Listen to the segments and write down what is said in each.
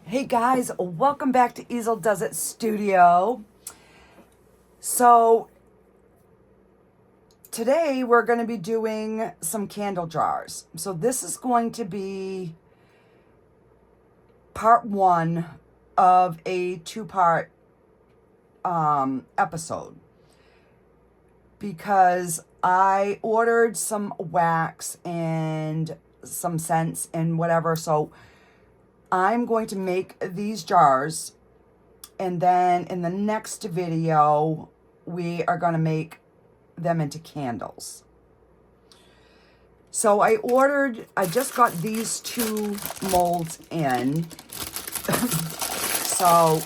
Hey guys, welcome back to Easel Does It Studio. So today we're going to be doing some candle jars. So this is going to be part one of a two-part episode, because I ordered some wax and some scents and whatever. So I'm going to make these jars, and then in the next video, we are going to make them into candles. So I just got these two molds in. So,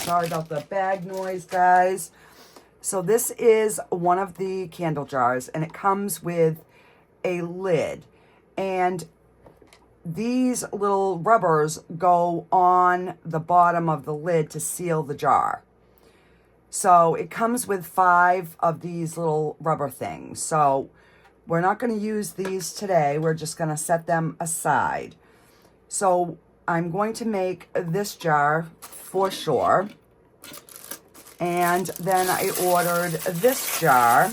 sorry about the bag noise, guys. So this is one of the candle jars, and it comes with a lid, and these little rubbers go on the bottom of the lid to seal the jar. So it comes with 5 of these little rubber things. So we're not going to use these today. We're just going to set them aside. So I'm going to make this jar for sure. And then I ordered this jar,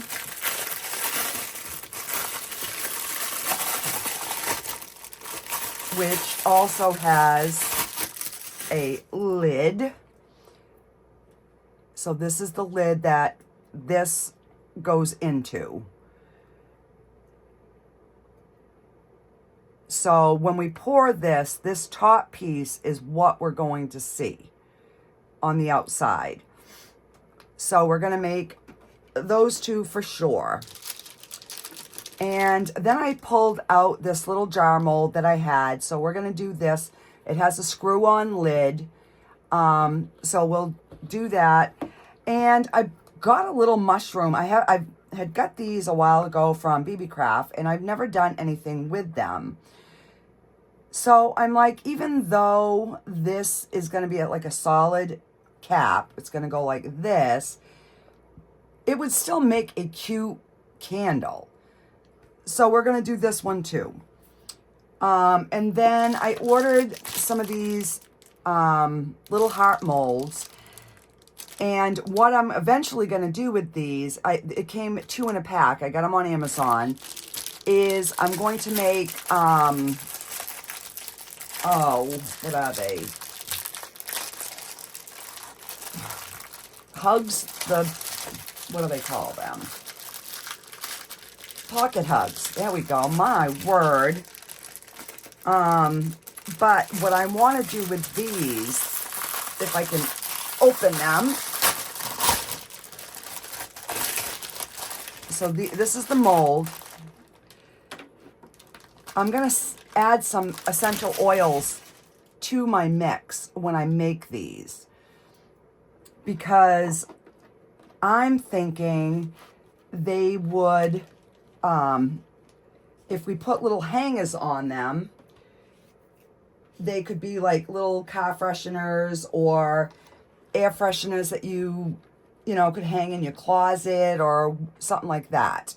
which also has a lid. So this is the lid that this goes into. So when we pour this top piece is what we're going to see on the outside. So we're going to make those two for sure. And then I pulled out this little jar mold that I had. So we're going to do this. It has a screw-on lid. So we'll do that. And I got a little mushroom. I had got these a while ago from Beebeecraft, and I've never done anything with them. So I'm like, even though this is going to be like a solid cap, it's going to go like this, it would still make a cute candle. So we're going to do this one too. And then I ordered some of these little heart molds. And what I'm eventually going to do with these, it came 2 in a pack. I got them on Amazon. Is I'm going to make, what are they? Hugs, what do they call them? Pocket hugs. There we go. My word. But what I want to do with these, if I can open them. So this is the mold. I'm going to add some essential oils to my mix when I make these, because I'm thinking they would, if we put little hangers on them, they could be like little car fresheners or air fresheners that you could hang in your closet or something like that.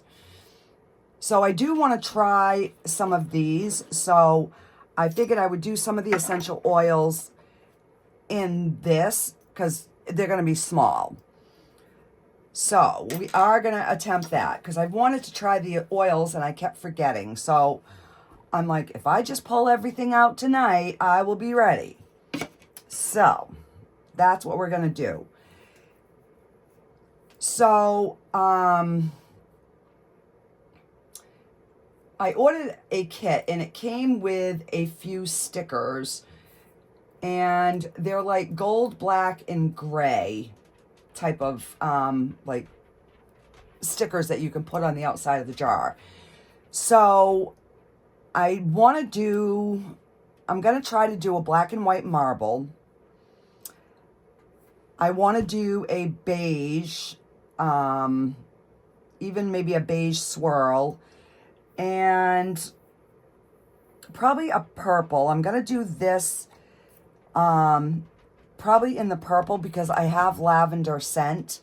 So I do want to try some of these. So I figured I would do some of the essential oils in this, because they're going to be small. So we are going to attempt that, because I wanted to try the oils and I kept forgetting. So I'm like, if I just pull everything out tonight, I will be ready. So that's what we're going to do. So I ordered a kit, and it came with a few stickers, and they're like gold, black, and gray type of like stickers that you can put on the outside of the jar. So I'm going to try to do a black and white marble. I want to do a beige, even maybe a beige swirl, and probably a purple. I'm going to do this probably in the purple, because I have lavender scent.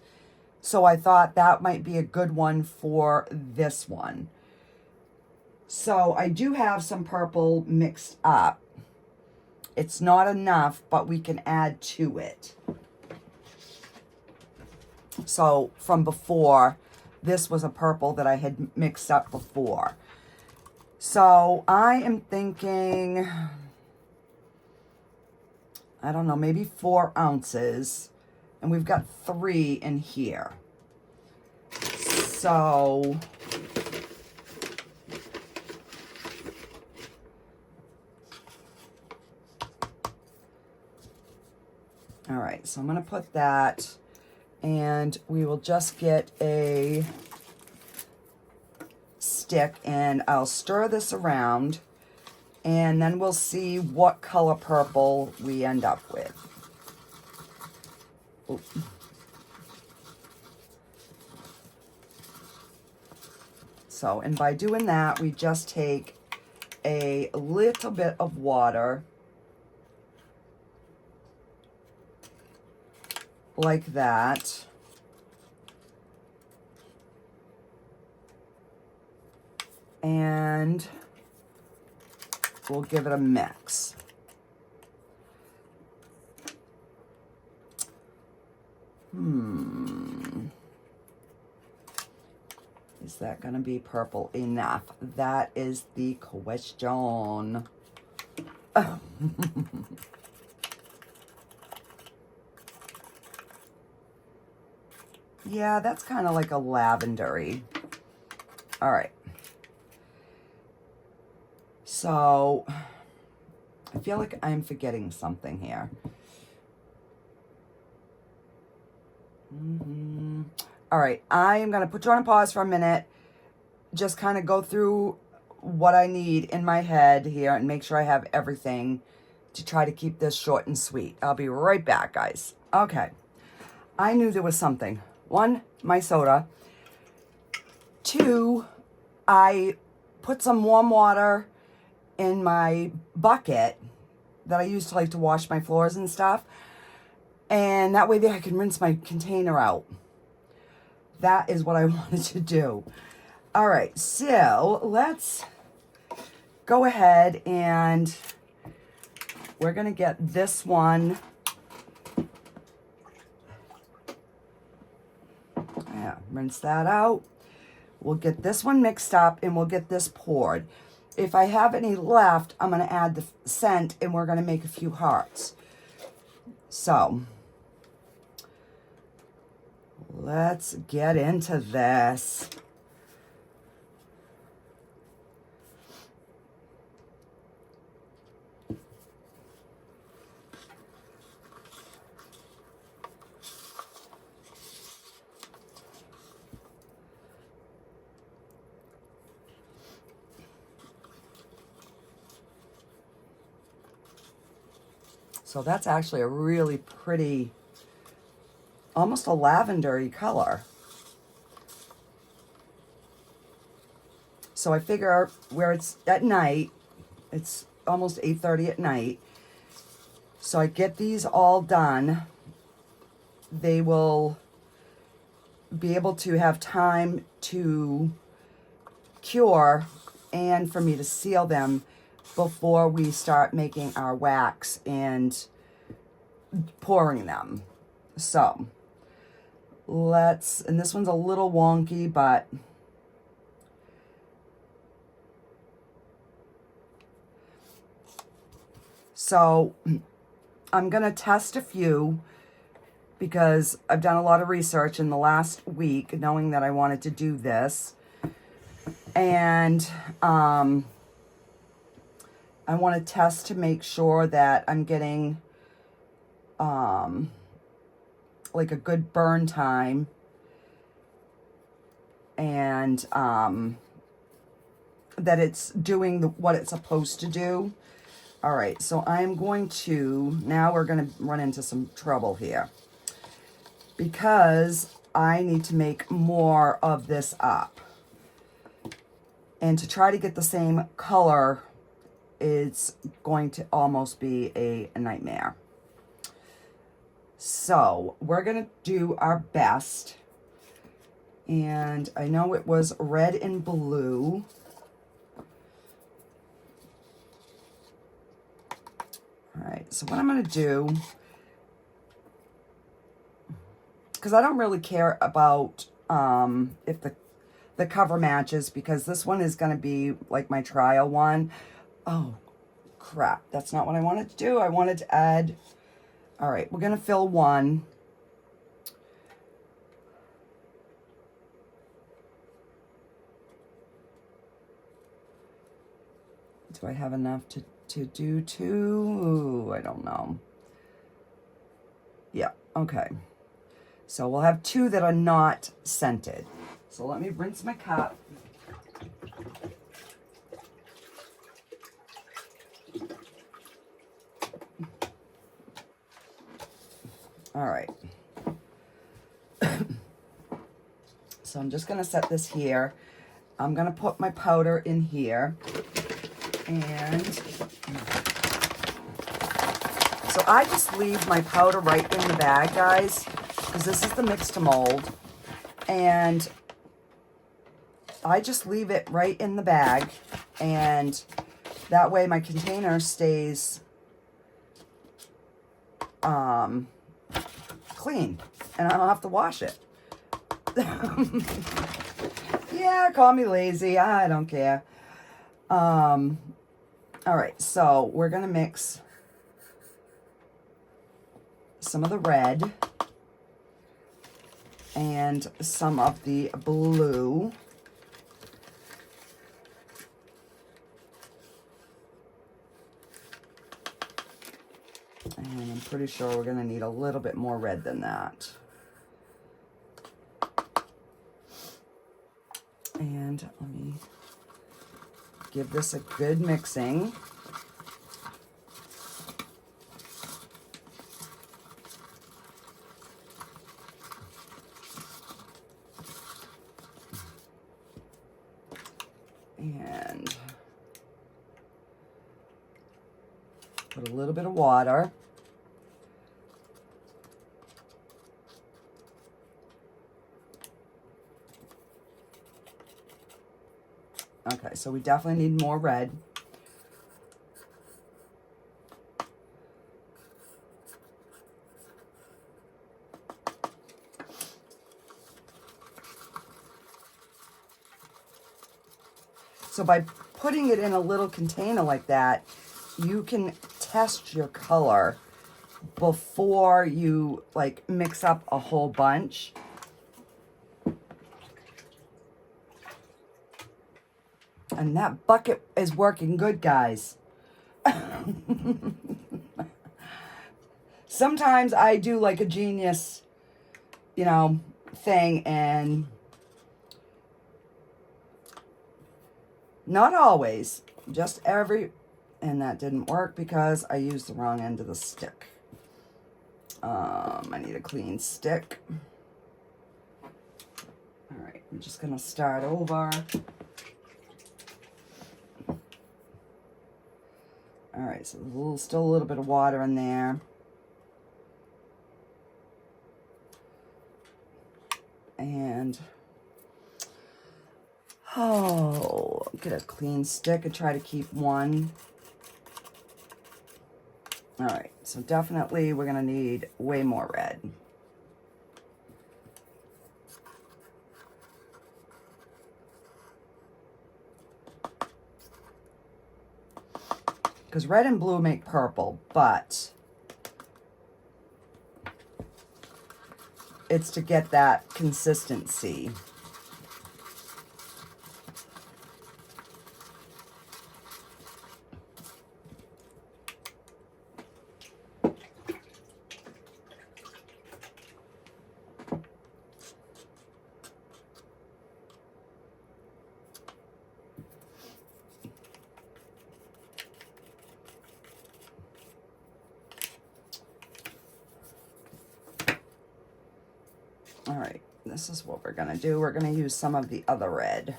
So I thought that might be a good one for this one. So I do have some purple mixed up. It's not enough, but we can add to it. So from before, this was a purple that I had mixed up before. So I am thinking, I don't know, maybe 4 ounces. And we've got 3 in here. So all right, so I'm going to put that, and we will just get a stick, and I'll stir this around, and then we'll see what color purple we end up with. Ooh. So, and by doing that, we just take a little bit of water, like that. And we'll give it a mix. Is that going to be purple enough? That is the question. Yeah, that's kind of like a lavendery. All right. So, I feel like I'm forgetting something here. All right, I am going to put you on a pause for a minute. Just kind of go through what I need in my head here and make sure I have everything to try to keep this short and sweet. I'll be right back, guys. Okay, I knew there was something. 1, my soda. 2, I put some warm water in my bucket that I use to like to wash my floors and stuff. And that way I can rinse my container out. That is what I wanted to do. All right, so let's go ahead and we're gonna get this one. Yeah, rinse that out. We'll get this one mixed up and we'll get this poured. If I have any left, I'm gonna add the scent and we're gonna make a few hearts. So, let's get into this. So that's actually a really pretty, almost a lavendery color. So I figure where it's at night, it's almost 8:30 at night. So I get these all done. They will be able to have time to cure and for me to seal them before we start making our wax and pouring them. So let's, and this one's a little wonky, but so I'm gonna test a few because I've done a lot of research in the last week knowing that I wanted to do this. And I want to test to make sure that I'm getting like a good burn time and that it's doing what it's supposed to do. All right, so I'm going to, now we're going to run into some trouble here because I need to make more of this up. And to try to get the same color, it's going to almost be a nightmare. So we're going to do our best. And I know it was red and blue. So what I'm going to do, because I don't really care about if the cover matches, because this one is going to be like my trial one. Oh, crap. That's not what I wanted to do. I wanted to add, all right, we're going to fill one. Do I have enough to do two? Ooh, I don't know. Yeah, okay. So we'll have two that are not scented. So let me rinse my cup. All right. So I'm just going to set this here. I'm going to put my powder in here. And so I just leave my powder right in the bag, guys, because this is the mix to mold. And I just leave it right in the bag. And that way my container stays clean. And I don't have to wash it. Yeah, call me lazy. I don't care. All right, so we're going to mix some of the red and some of the blue. And I'm pretty sure we're going to need a little bit more red than that. And let me give this a good mixing. And put a little bit of water. Okay, so we definitely need more red. So by putting it in a little container like that, you can test your color before you like mix up a whole bunch. And that bucket is working good, guys. Sometimes I do like a genius, you know, thing, and not always, just every, and that didn't work because I used the wrong end of the stick. I need a clean stick. All right, I'm just gonna start over. All right, so there's still a little bit of water in there. And, oh, get a clean stick and try to keep one. All right, so definitely we're gonna need way more red. Because red and blue make purple, but it's to get that consistency. All right, this is what we're gonna do. We're gonna use some of the other red.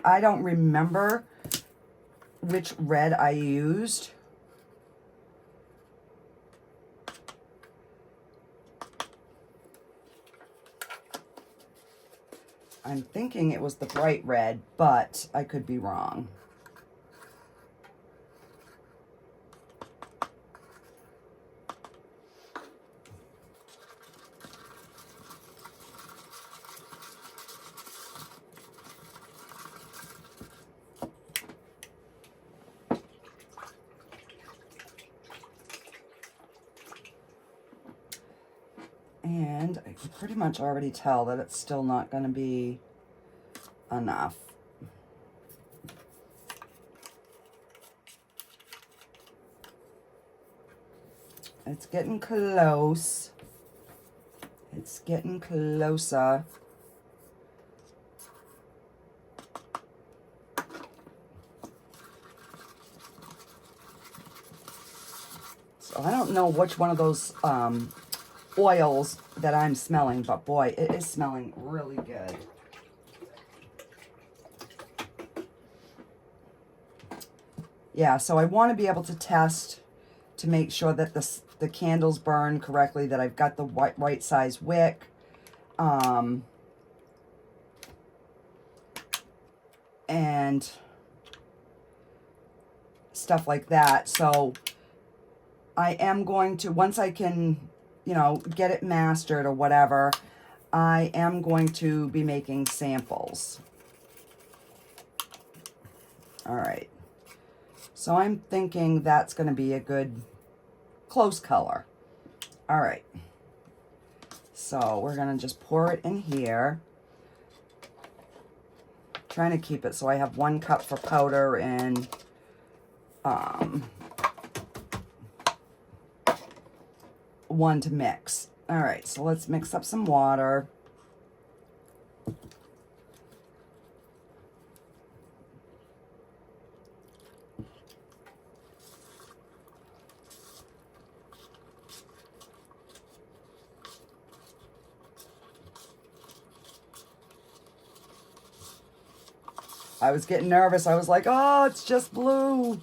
I don't remember which red I used. I'm thinking it was the bright red, but I could be wrong. And I can pretty much already tell that it's still not going to be enough. It's getting close. It's getting closer. So I don't know which one of those oils that I'm smelling, but boy, it is smelling really good. Yeah, so I want to be able to test to make sure that the candles burn correctly, that I've got the right size wick. And stuff like that. So I am going to, once I can, you know, get it mastered or whatever, I am going to be making samples. All right. So I'm thinking that's going to be a good close color. All right. So we're going to just pour it in here. Trying to keep it so I have 1 cup for powder and 1 to mix. All right, so let's mix up some water. I was getting nervous. I was like, oh, it's just blue.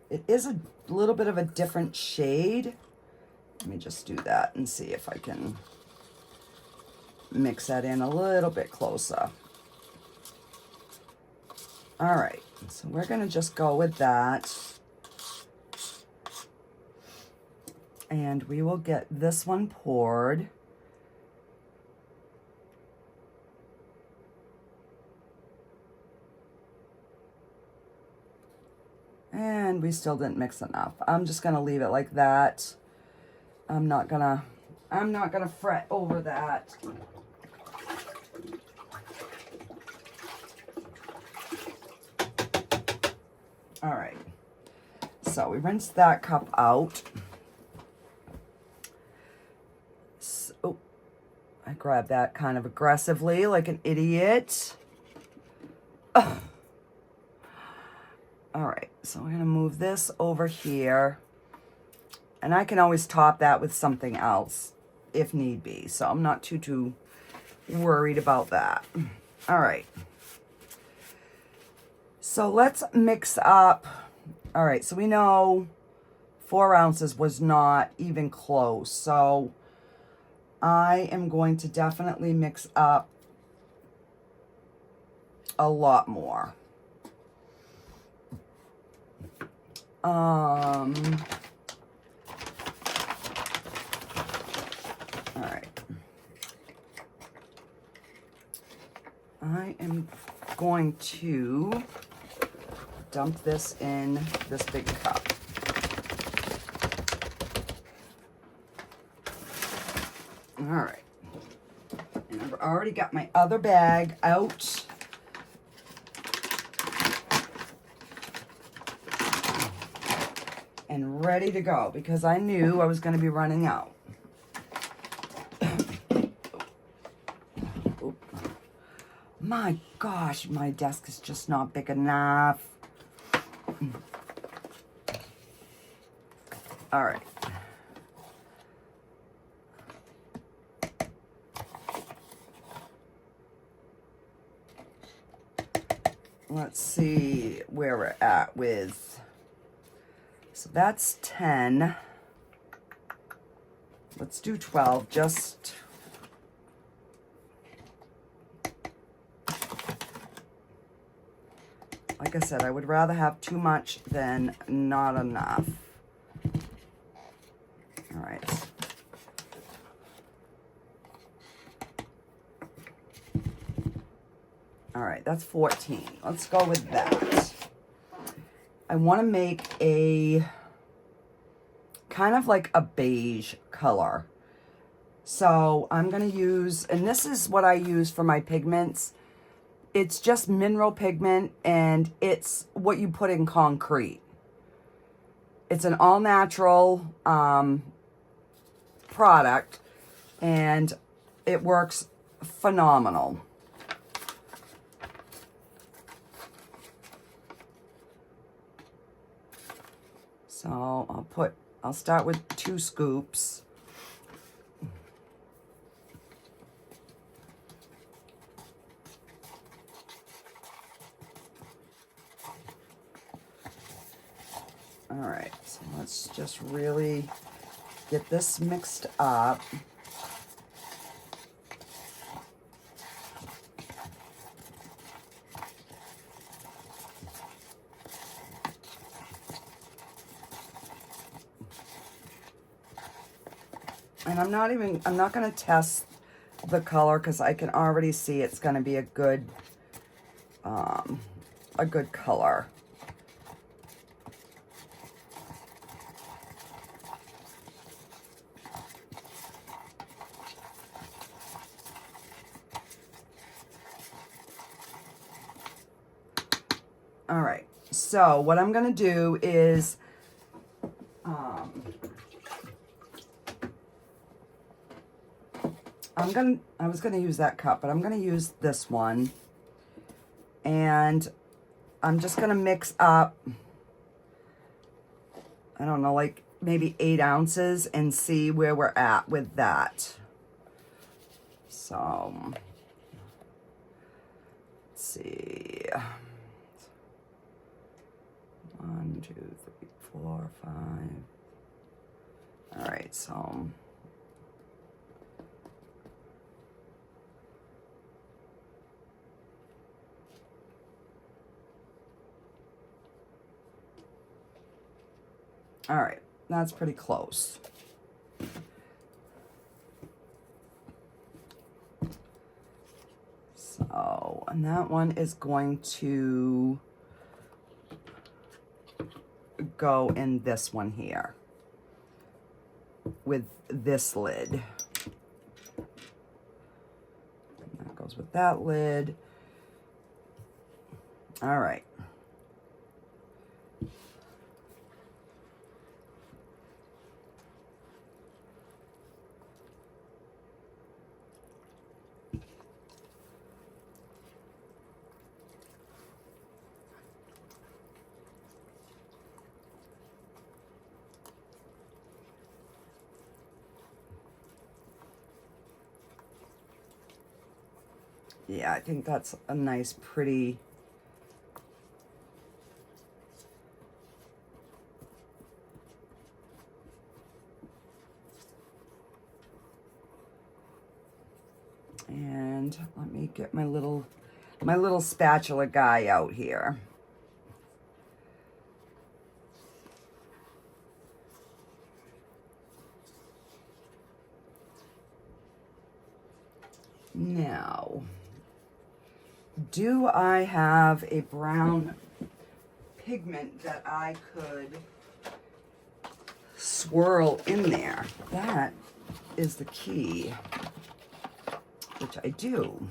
It is a little bit of a different shade. Let me just do that and see if I can mix that in a little bit closer. All right, so we're gonna just go with that. And we will get this one poured. And we still didn't mix enough. I'm just gonna leave it like that. I'm not gonna fret over that. All right, so we rinsed that cup out. So, oh, I grabbed that kind of aggressively like an idiot. Ugh. All right, so we're gonna move this over here. And I can always top that with something else if need be. So I'm not too worried about that. All right. So let's mix up. All right, so we know 4 ounces was not even close. So I am going to definitely mix up a lot more. All right. I am going to dump this in this big cup. All right. And I've already got my other bag out. And ready to go because I knew I was going to be running out. My gosh, my desk is just not big enough. All right. Let's see where we're at with. So that's 10. Let's do 12, just. Like I said, I would rather have too much than not enough. All right. All right, that's 14. Let's go with that. I want to make a kind of like a beige color. So I'm going to use, and this is what I use for my pigments. It's just mineral pigment, and it's what you put in concrete. It's an all-natural product, and it works phenomenal. So I'll start with 2 scoops. All right, so let's just really get this mixed up. And I'm not going to test the color because I can already see it's going to be a good color. All right, so what I'm going to do is I was going to use that cup, but I'm going to use this one. And I'm just going to mix up, I don't know, like maybe 8 ounces and see where we're at with that. So, let's see. 1, 2, 3, 4, 5. All right, so all right, that's pretty close. So, and that one is going to go in this one here with this lid. And that goes with that lid. All right. Yeah, I think that's a nice, pretty. And let me get my little spatula guy out here. Now, do I have a brown pigment that I could swirl in there? That is the key, which I do.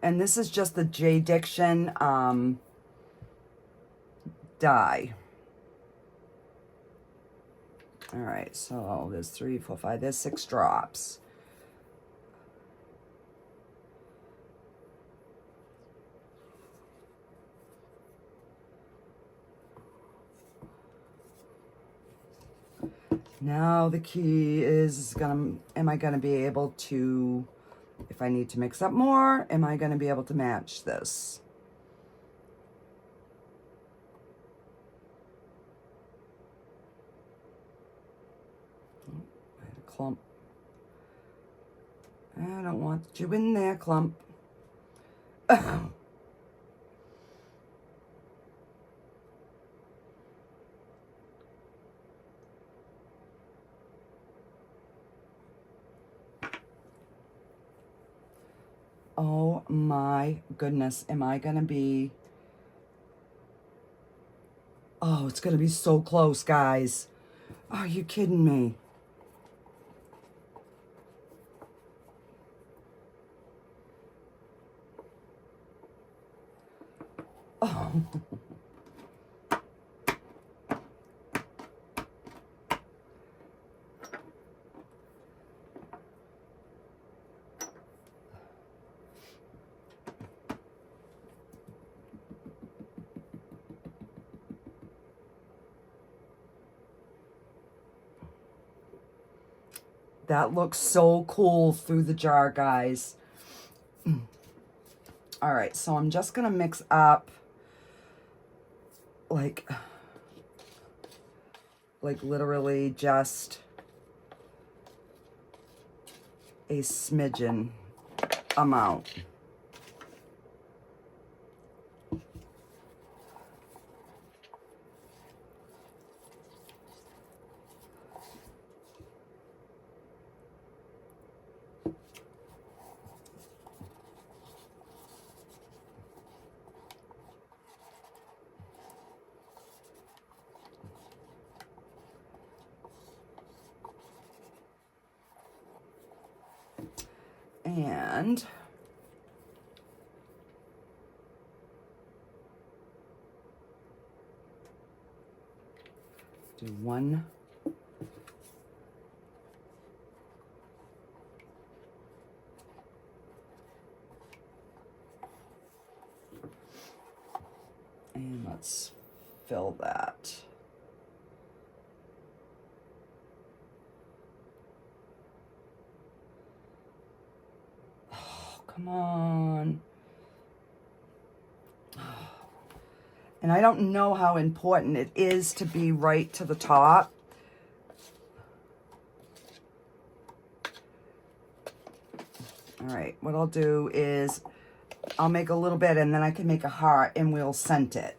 And this is just the J. Diction dye. All right, so there's 3, 4, 5, there's 6 drops. Now the key is am I gonna be able to, if I need to mix up more, am I gonna be able to match this? Clump. I don't want you in there, clump. Oh my goodness, am I gonna be... Oh, it's gonna be so close, guys. Are you kidding me? Oh. That looks so cool through the jar, guys. All right, so I'm just gonna mix up like literally just a smidgen amount. And do one. And let's fill that. Oh, come on. And I don't know how important it is to be right to the top. All right, what I'll do is I'll make a little bit and then I can make a heart and we'll scent it.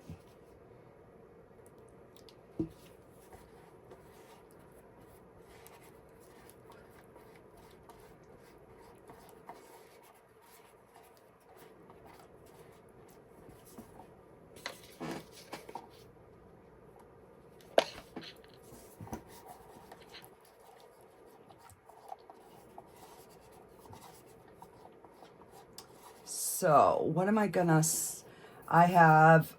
So what am I gonna, I have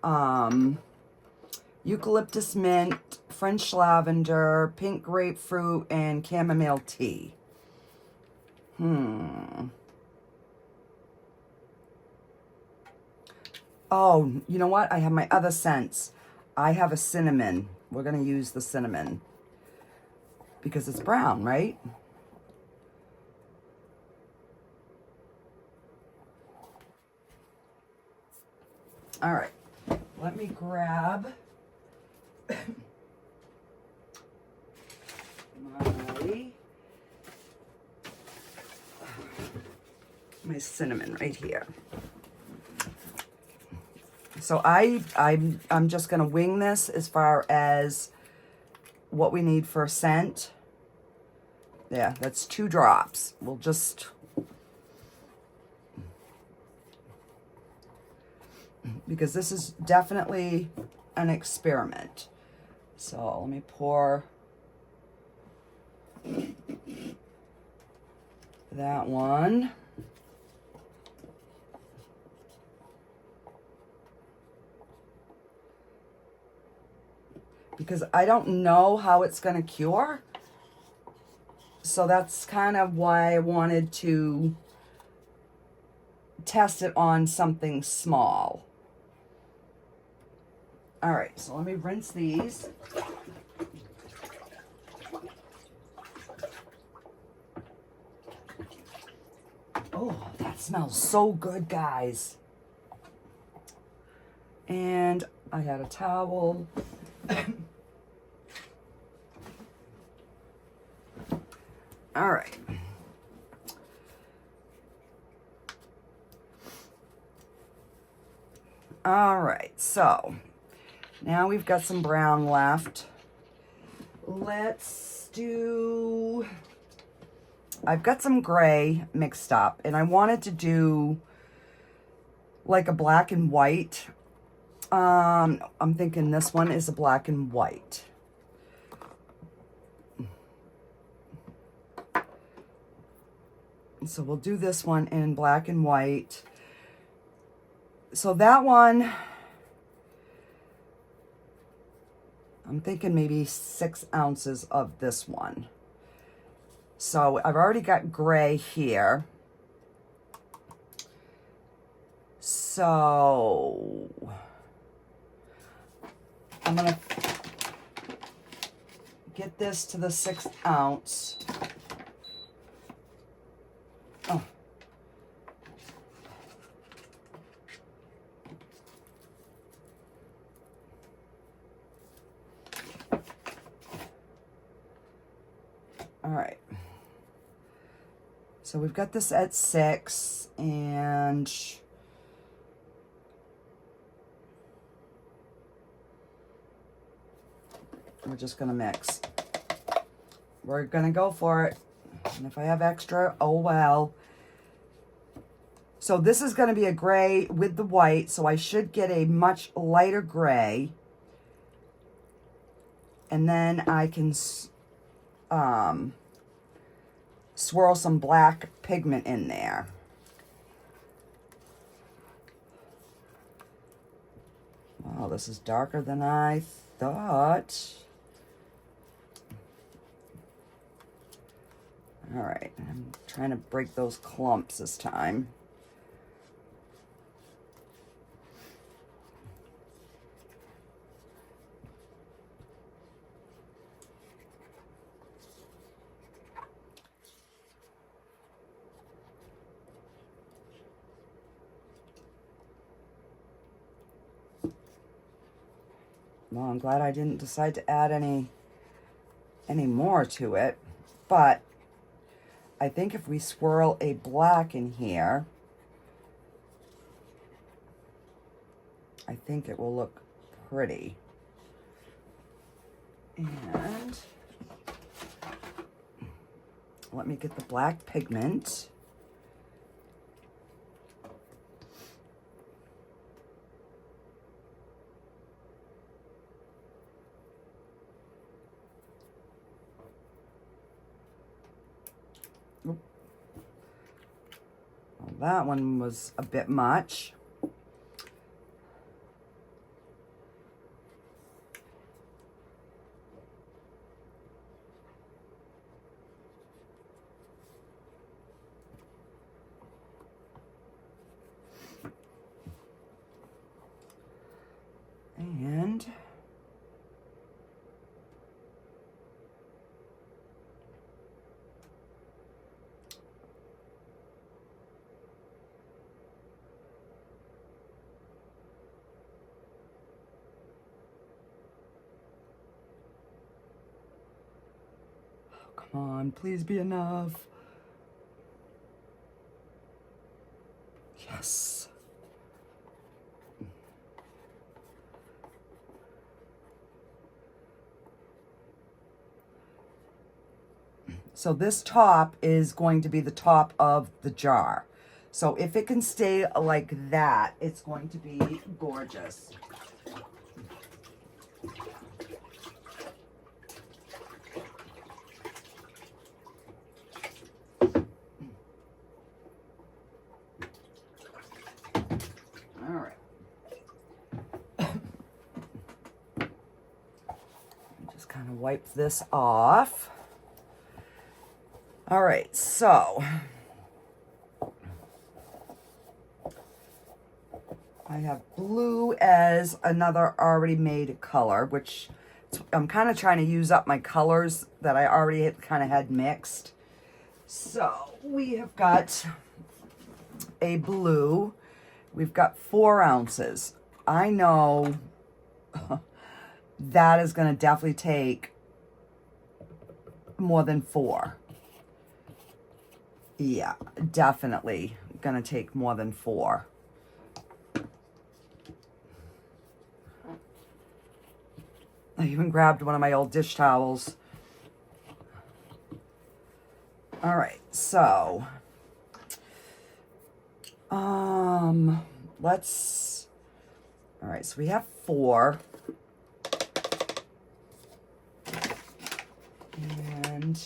eucalyptus mint, French lavender, pink grapefruit, and chamomile tea. Oh, you know what? I have my other scents. I have a cinnamon. We're gonna use the cinnamon because it's brown, right? All right, let me grab my cinnamon right here. So I'm just gonna wing this as far as what we need for a scent. Yeah, that's 2 drops. We'll just, because this is definitely an experiment. So let me pour that one. Because I don't know how it's going to cure. So that's kind of why I wanted to test it on something small. All right, so let me rinse these. Oh, that smells so good, guys. And I had a towel. All right. All right, so now we've got some brown left. Let's do, I've got some gray mixed up and I wanted to do like a black and white. I'm thinking this one is a black and white. So we'll do this one in black and white. So that one, I'm thinking maybe 6 ounces of this one. So I've already got gray here. So I'm going to get this to the 6th ounce. Oh. All right. So we've got this at 6, and we're just going to mix. We're going to go for it. And if I have extra, oh well. So this is going to be a gray with the white, so I should get a much lighter gray. And then I can swirl some black pigment in there. Wow, this is darker than I thought. All right, I'm trying to break those clumps this time. Well, I'm glad I didn't decide to add any more to it, but I think if we swirl a black in here, I think it will look pretty. And let me get the black pigment. Well, that one was a bit much. And come on, please be enough. Yes. So this top is going to be the top of the jar. So if it can stay like that, it's going to be gorgeous. All right. Just kind of wipe this off. All right, so I have blue as another already made color, which I'm kind of trying to use up my colors that I already kind of had mixed. So we have got a blue. We've got 4 ounces. I know that is going to definitely take more than 4. Yeah, definitely gonna take more than 4. I even grabbed one of my old dish towels. All right, so let's, all right, so we have 4. And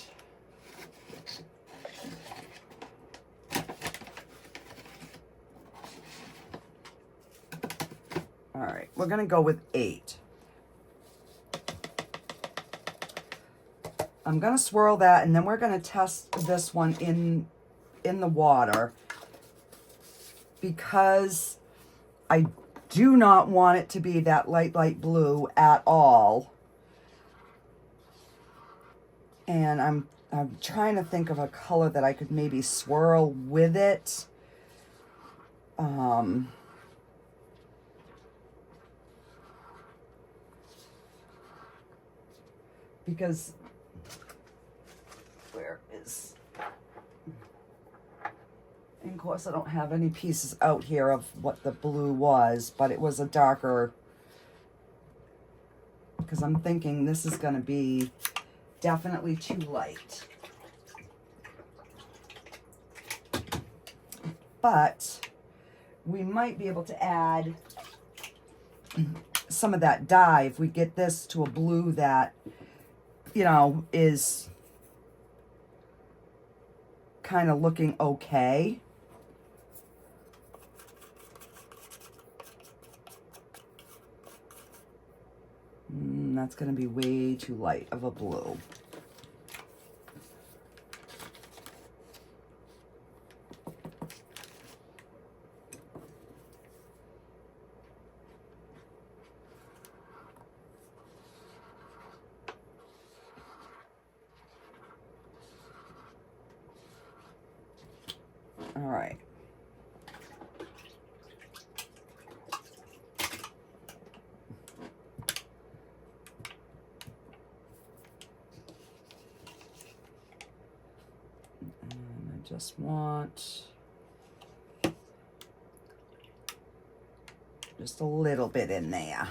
all right, we're gonna go with 8. I'm gonna swirl that, and then we're gonna test this one in the water, because I do not want it to be that light blue at all. And I'm trying to think of a color that I could maybe swirl with it. Because where is, and of course I don't have any pieces out here of what the blue was, but it was a darker, because I'm thinking this is going to be definitely too light. But we might be able to add some of that dye if we get this to a blue that, you know, is kind of looking okay. That's going to be way too light of a blue. All right. And I just want just a little bit in there.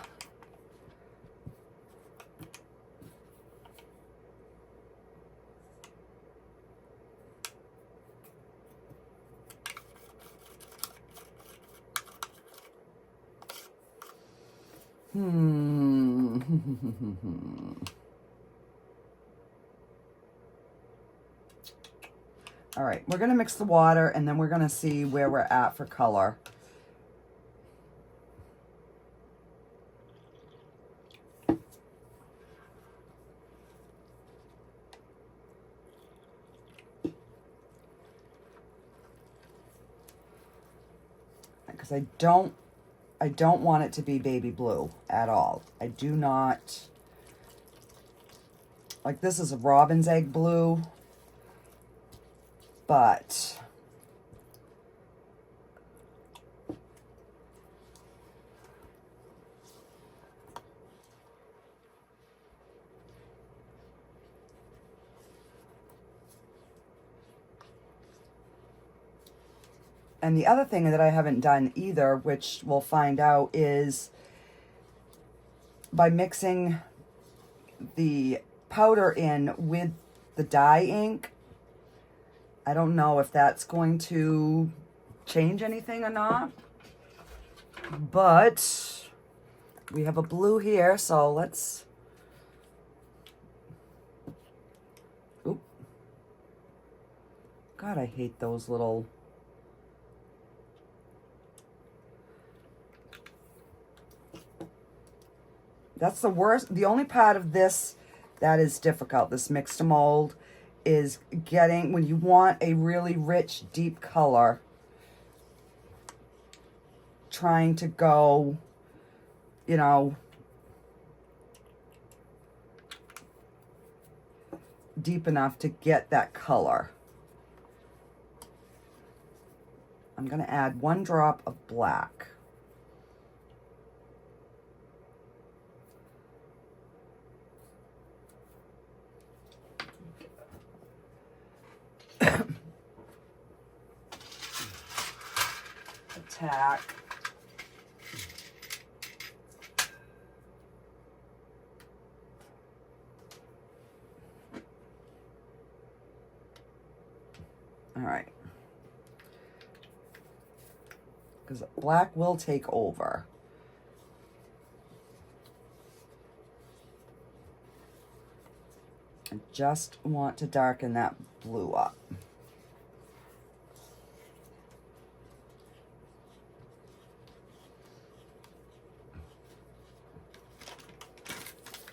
All right, we're gonna mix the water, and then we're gonna see where we're at for color. Because I don't want it to be baby blue at all. I do not, like, this is a robin's egg blue, but and the other thing that I haven't done either, which we'll find out, is by mixing the powder in with the dye ink. I don't know if that's going to change anything or not, but we have a blue here, so let's, oop. God, I hate those little, that's the worst. The only part of this that is difficult, this mix to mold, is getting, when you want a really rich, deep color, trying to go, you know, deep enough to get that color. I'm going to add 1 drop of black. Attack. All right. because black will take over. I just want to darken that blue up.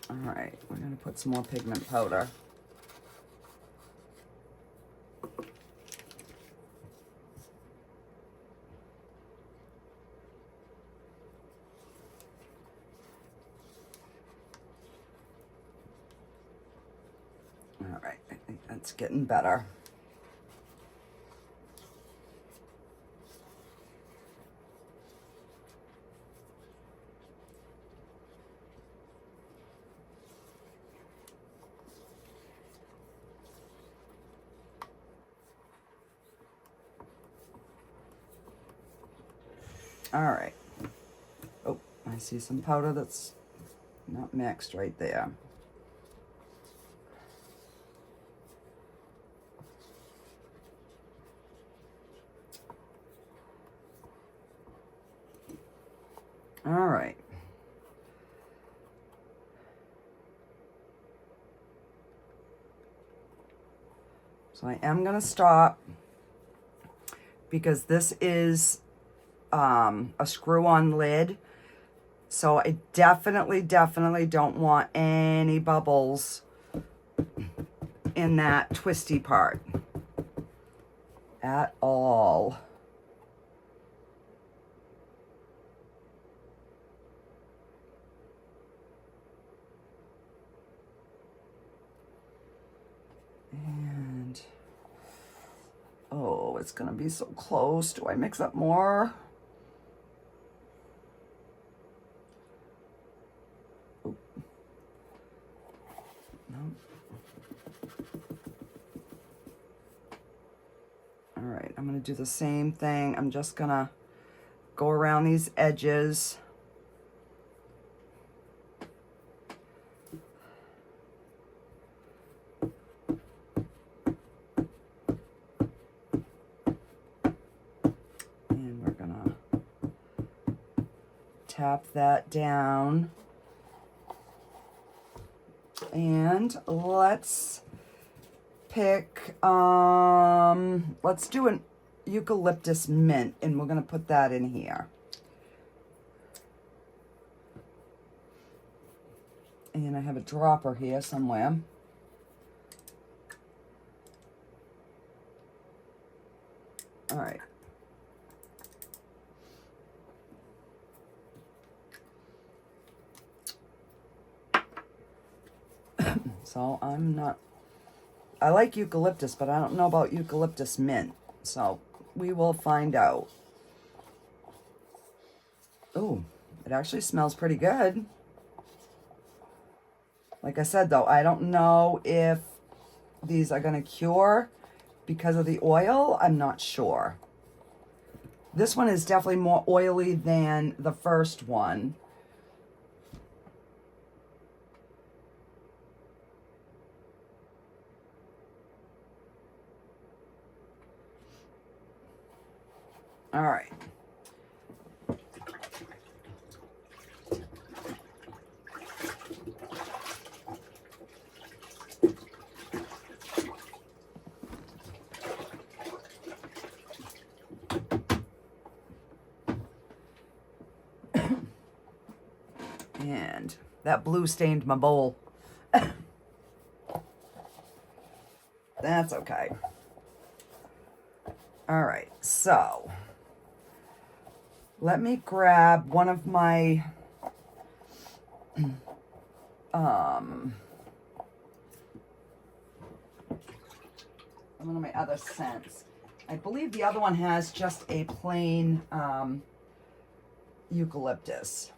All right, we're going to put some more pigment powder. All right, I think that's getting better. All right. Oh, I see some powder that's not mixed right there. All right. So I am going to stop because this is a screw-on lid. So I definitely don't want any bubbles in that twisty part at all. And, oh, it's gonna be so close. Do I mix up more? Oh. No. All right, I'm gonna do the same thing. I'm just gonna go around these edges. Tap that down, and let's pick, let's do an eucalyptus mint, and we're gonna put that in here. And I have a dropper here somewhere. All right. So I like eucalyptus, but I don't know about eucalyptus mint. So we will find out. Oh, it actually smells pretty good. Like I said, though, I don't know if these are going to cure because of the oil. I'm not sure. This one is definitely more oily than the first one. All right. And that blue stained my bowl. That's okay. All right, so let me grab one of my one of my other scents. I believe the other one has just a plain eucalyptus.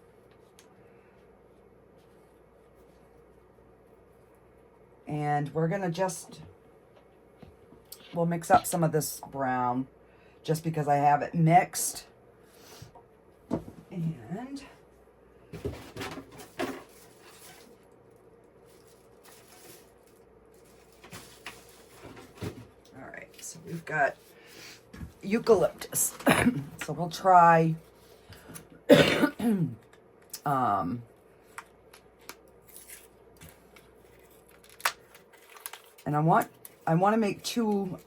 And we're gonna we'll mix up some of this brown just because I have it mixed. And all right, so we've got eucalyptus. So we'll try and I want to make 2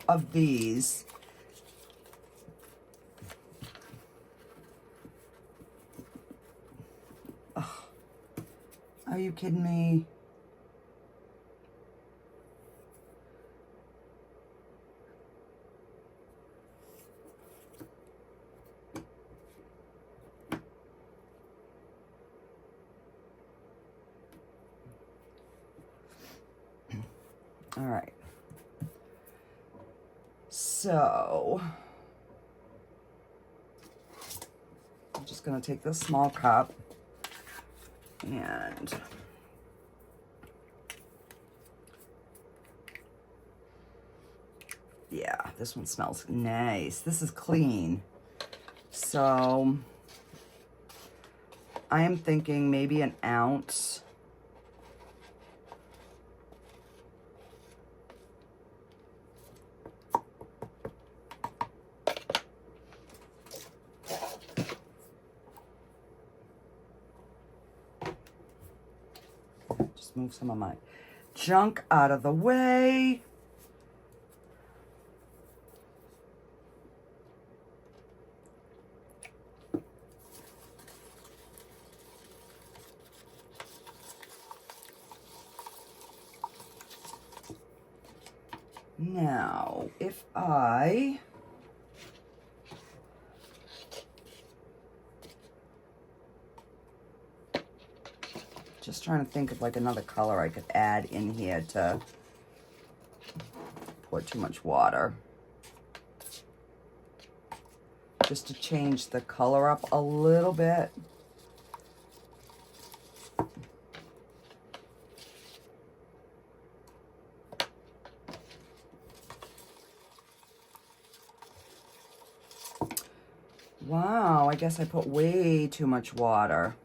of these. Ugh. Are you kidding me? All right. So I'm just going to take this small cup and yeah, this one smells nice. This is clean. So I am thinking maybe an ounce. Just move some of my junk out of the way. Now, if I just trying to think of like another color I could add in here to pour too much water. Just to change the color up a little bit. Wow, I guess I put way too much water.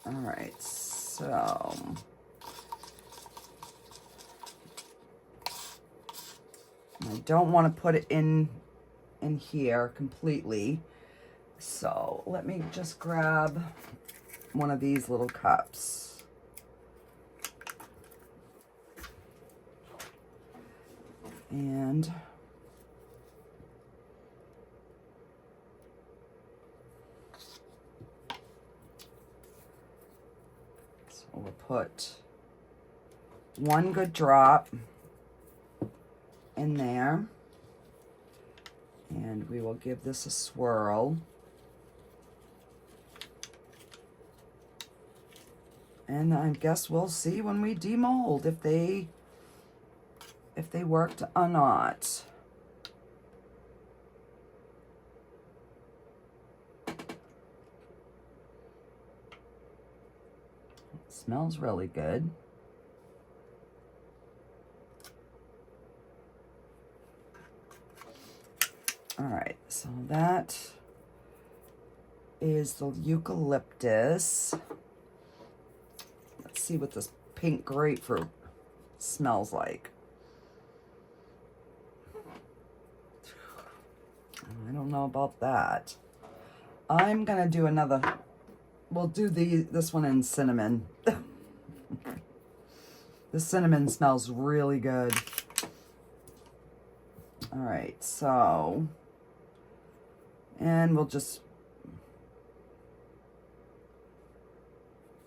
All right, so I don't want to put it in here completely. So let me just grab one of these little cups. And so we'll put one good drop in there. And we will give this a swirl. And I guess we'll see when we demold if they worked or not. It smells really good. All right, so that is the eucalyptus. Let's see what this pink grapefruit smells like. I don't know about that. I'm gonna do another, we'll do this one in cinnamon. The cinnamon smells really good. All right, so, and we'll just,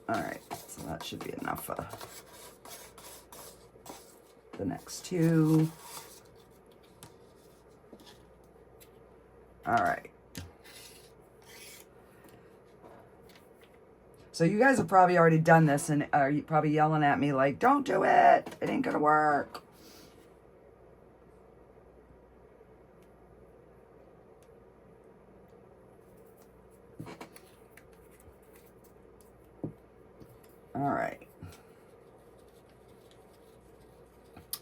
all right, so that should be enough for the next 2. All right. So you guys have probably already done this and are probably yelling at me like, don't do it, it ain't gonna work. All right.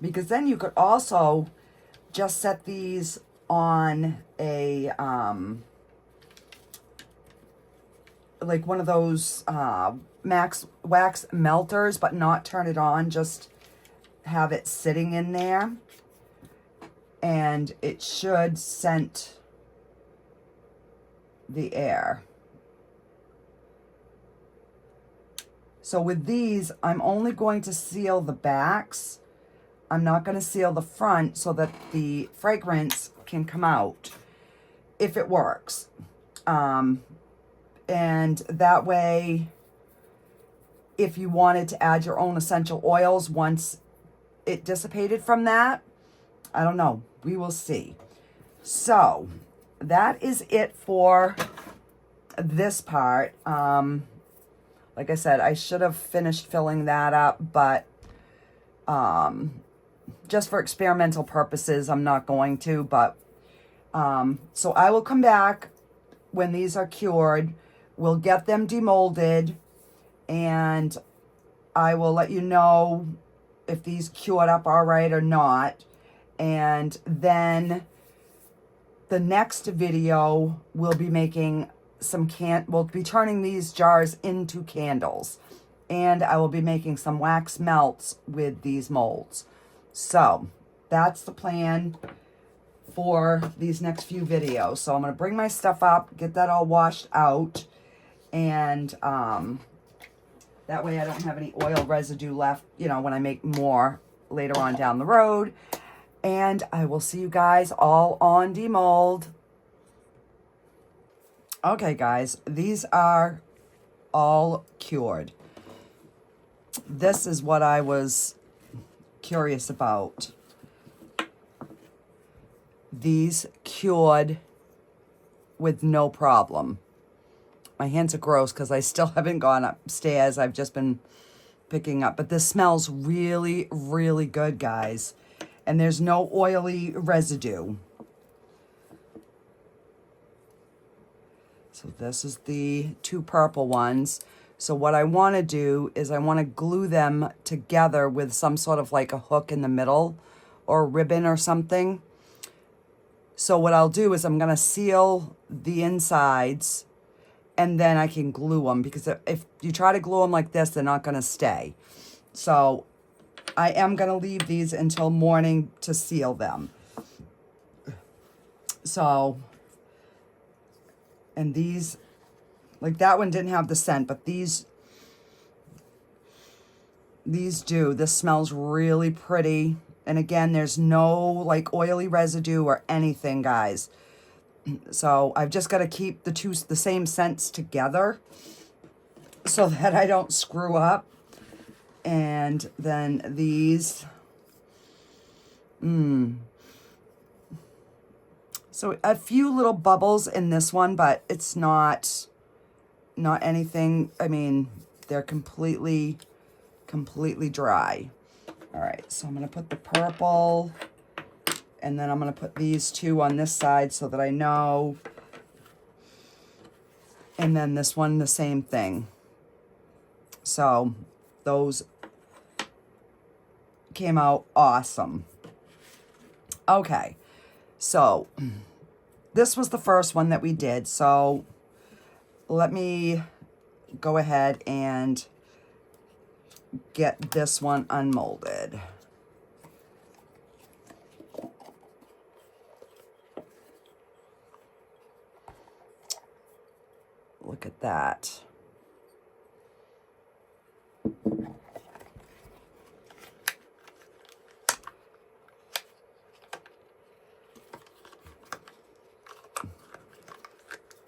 Because then you could also just set these on a, like one of those wax melters, but not turn it on, just have it sitting in there. And it should scent the air. So with these, I'm only going to seal the backs. I'm not going to seal the front so that the fragrance can come out if it works. And that way, if you wanted to add your own essential oils once it dissipated from that, I don't know. We will see. So that is it for this part. Like I said, I should have finished filling that up, but just for experimental purposes, I'm not going to. But so I will come back when these are cured. We'll get them demolded, and I will let you know if these cured up all right or not. And then the next video, we'll be making we'll be turning these jars into candles, and I will be making some wax melts with these molds. So that's the plan for these next few videos. So I'm going to bring my stuff up, get that all washed out, and that way I don't have any oil residue left, you know, when I make more later on down the road. And I will see you guys all on demold. Okay, guys, these are all cured. This is what I was curious about. These cured with no problem. My hands are gross because I still haven't gone upstairs. I've just been picking up. But this smells really, really good, guys. And there's no oily residue. So this is the two purple ones. So what I want to do is I want to glue them together with some sort of like a hook in the middle or a ribbon or something. So what I'll do is I'm going to seal the insides, and then I can glue them, because if you try to glue them like this, they're not going to stay. So I am going to leave these until morning to seal them. So, and these, like that one didn't have the scent, but these do. This smells really pretty. And again, there's no like oily residue or anything, guys. So I've just got to keep the same scents together so that I don't screw up. And then these, so a few little bubbles in this one, but it's not anything. I mean, they're completely dry. All right, so I'm going to put the purple, and then I'm going to put these two on this side so that I know. And then this one, the same thing. So those came out awesome. Okay, so this was the first one that we did. So let me go ahead and get this one unmolded. Look at that.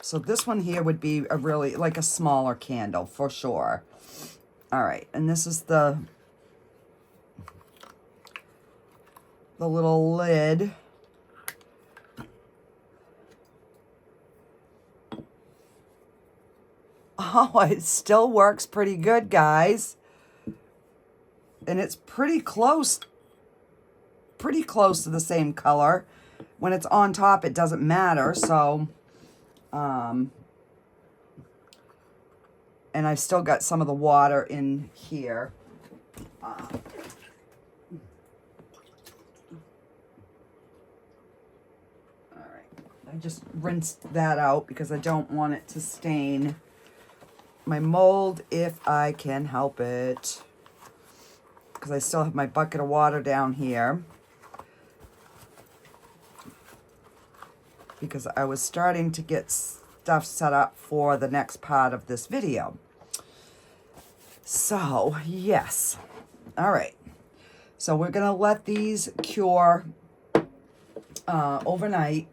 So this one here would be a really, like a smaller candle for sure. All right, and this is the little lid. Oh, it still works pretty good, guys. And it's pretty close to the same color. When it's on top, it doesn't matter, so... and I've still got some of the water in here. I just rinsed that out because I don't want it to stain my mold if I can help it. Because I still have my bucket of water down here. Because I was starting to get stuff set up for the next part of this video. So, yes. All right. So we're going to let these cure overnight.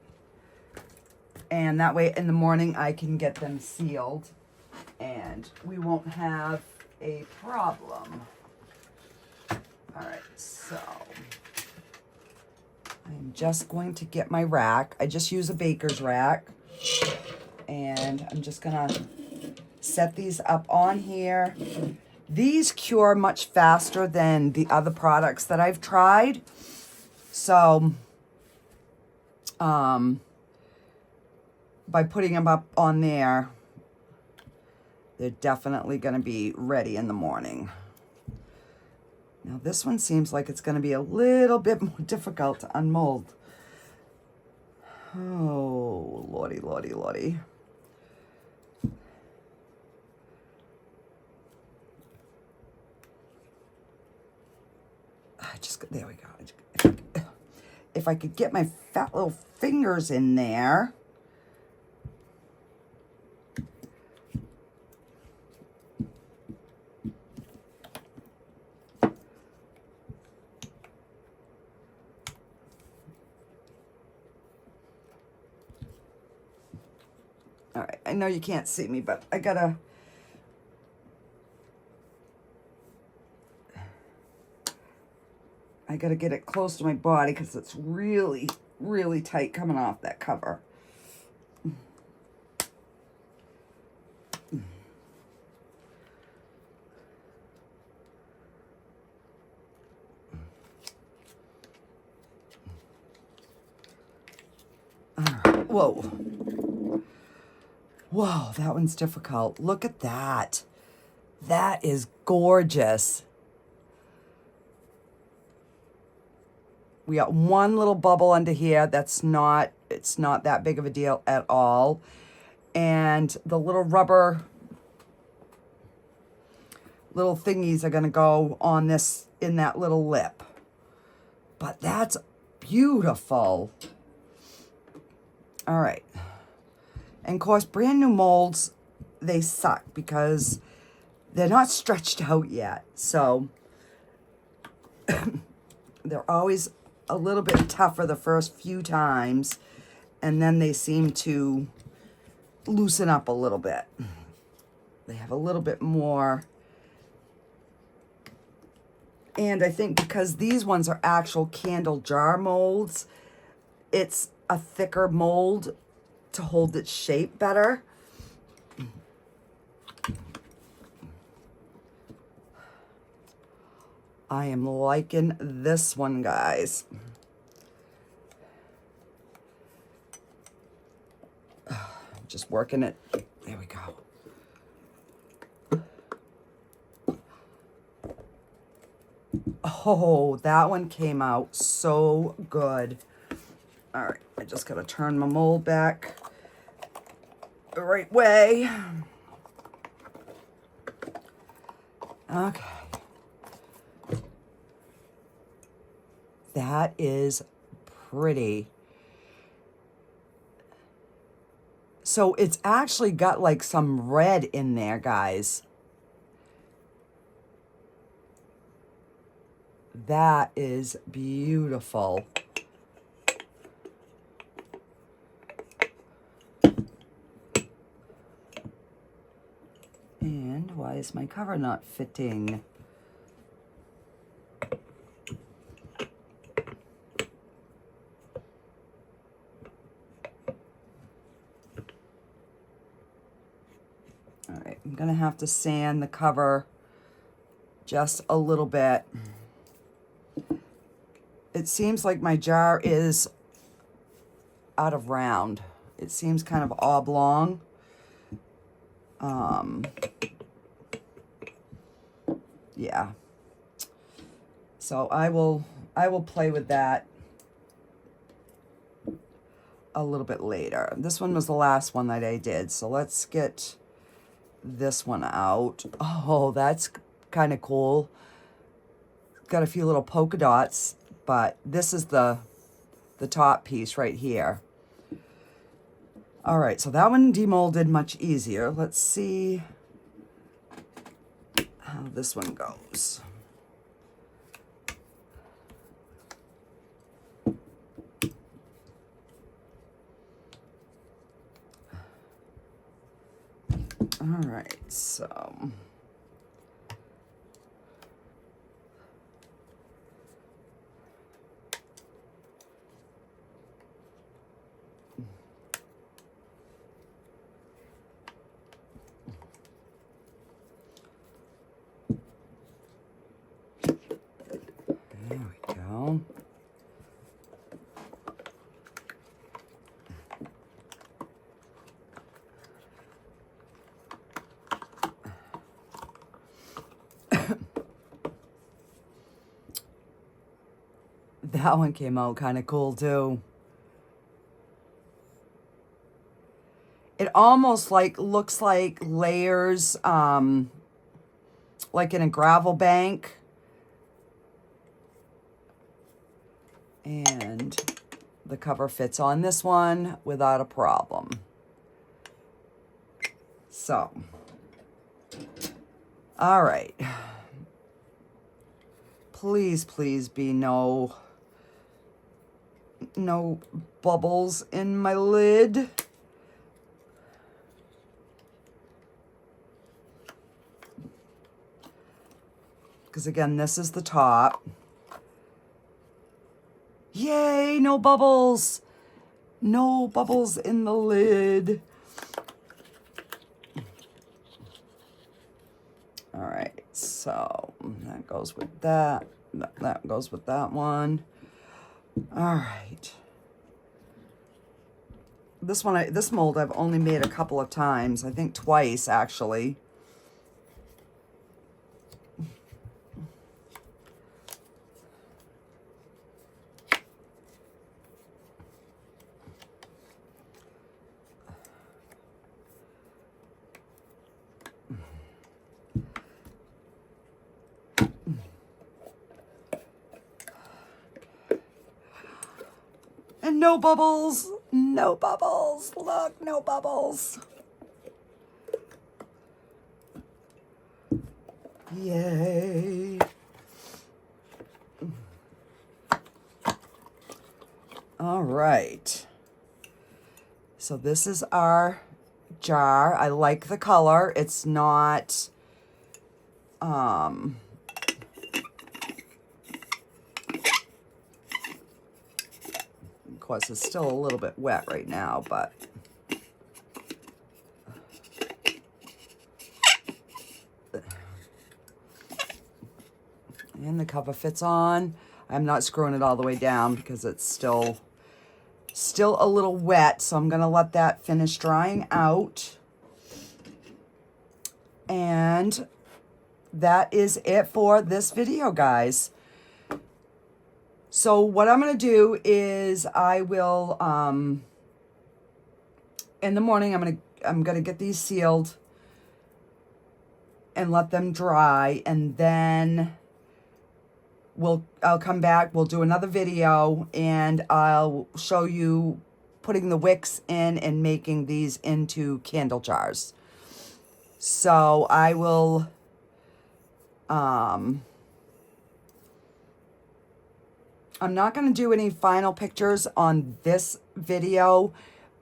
And that way in the morning I can get them sealed. And we won't have a problem. All right, so I'm just going to get my rack. I just use a baker's rack. And I'm just going to set these up on here. These cure much faster than the other products that I've tried. So, by putting them up on there, they're definitely going to be ready in the morning. Now this one seems like it's going to be a little bit more difficult to unmold. Oh, lordy, lordy, lordy. There we go. If I could get my fat little fingers in there. All right, I know you can't see me, but I gotta get it close to my body because it's really, really tight coming off that cover. All right. Whoa. Whoa, that one's difficult. Look at that. That is gorgeous. We got one little bubble under here. It's not that big of a deal at all. And the little rubber little thingies are gonna go on this, in that little lip. But that's beautiful. All right. And of course, brand new molds, they suck because they're not stretched out yet. So they're always a little bit tougher the first few times, and then they seem to loosen up a little bit. They have a little bit more. And I think because these ones are actual candle jar molds, it's a thicker mold to hold its shape better. I am liking this one, guys. Just working it. There we go. Oh, that one came out so good. All right, I just gotta turn my mold back the right way. Okay. That is pretty. So it's actually got like some red in there, guys. That is beautiful. And why is my cover not fitting? All right, I'm gonna have to sand the cover just a little bit. It seems like my jar is out of round. It seems kind of oblong. Yeah. So I will play with that. a little bit later. This one was the last one that I did. So let's get this one out. Oh, that's kind of cool. Got a few little polka dots, but this is the top piece right here. All right, so that one demolded much easier. Let's see how this one goes. All right, so there we go. That one came out kind of cool too. It almost like looks like layers, like in a gravel bank. And the cover fits on this one without a problem. So, all right. Please, please be no bubbles in my lid. Because again, this is the top. Yay, no bubbles. No bubbles in the lid. All right, so that goes with that. That goes with that one. All right. This mold I've only made a couple of times. I think twice, actually. And no bubbles, no bubbles. Look, no bubbles. Yay. All right. So this is our jar. I like the color. It's not, of course, it's still a little bit wet right now, but and the cover fits on. I'm not screwing it all the way down because it's still a little wet, so I'm gonna let that finish drying out. And that is it for this video, guys. So what I'm going to do is I will, in the morning, I'm going to get these sealed and let them dry. And then I'll come back, we'll do another video, and I'll show you putting the wicks in and making these into candle jars. So I will, I'm not going to do any final pictures on this video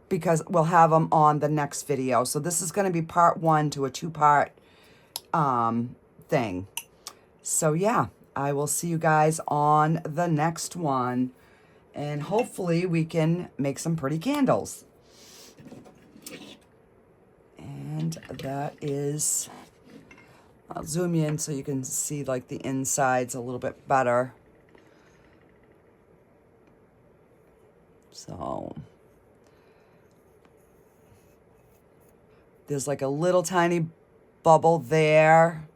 because we'll have them on the next video. So this is going to be part 1 to a 2-part thing. So yeah, I will see you guys on the next one. And hopefully we can make some pretty candles. And that is, I'll zoom in so you can see like the insides a little bit better. So there's like a little tiny bubble there.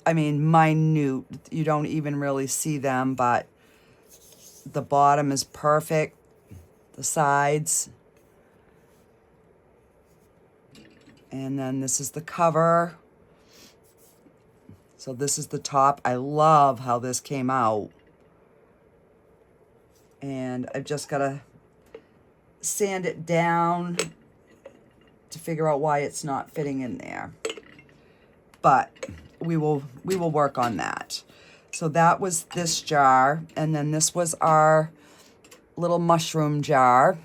I mean, minute. You don't even really see them, but the bottom is perfect. the sides. And then this is the cover. So this is the top. I love how this came out. And I've just got to sand it down to figure out why it's not fitting in there. But we will work on that. So that was this jar, and then this was our little mushroom jar.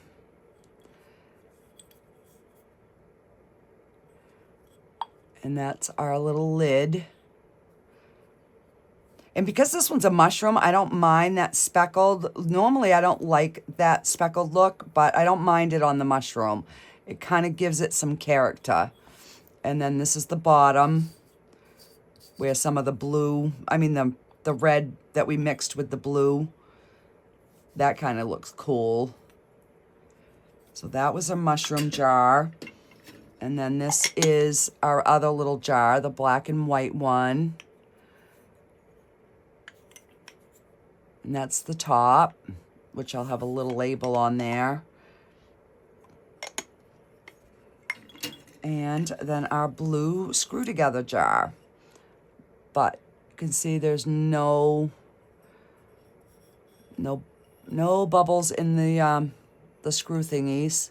And that's our little lid. And because this one's a mushroom, I don't mind that speckled. Normally I don't like that speckled look, but I don't mind it on the mushroom. It kind of gives it some character. And then this is the bottom, where some of the blue, I mean the red that we mixed with the blue, that kind of looks cool. So that was a mushroom jar. And then this is our other little jar, the black and white one. And that's the top, which I'll have a little label on there. And then our blue screw together jar. But you can see there's no bubbles in the screw thingies.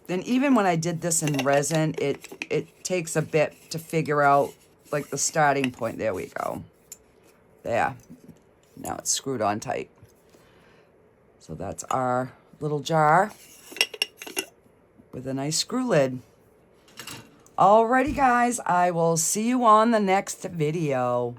And even when I did this in resin, it takes a bit to figure out like the starting point. There we go. There. Now it's screwed on tight. So that's our little jar with a nice screw lid. Alrighty guys, I will see you on the next video.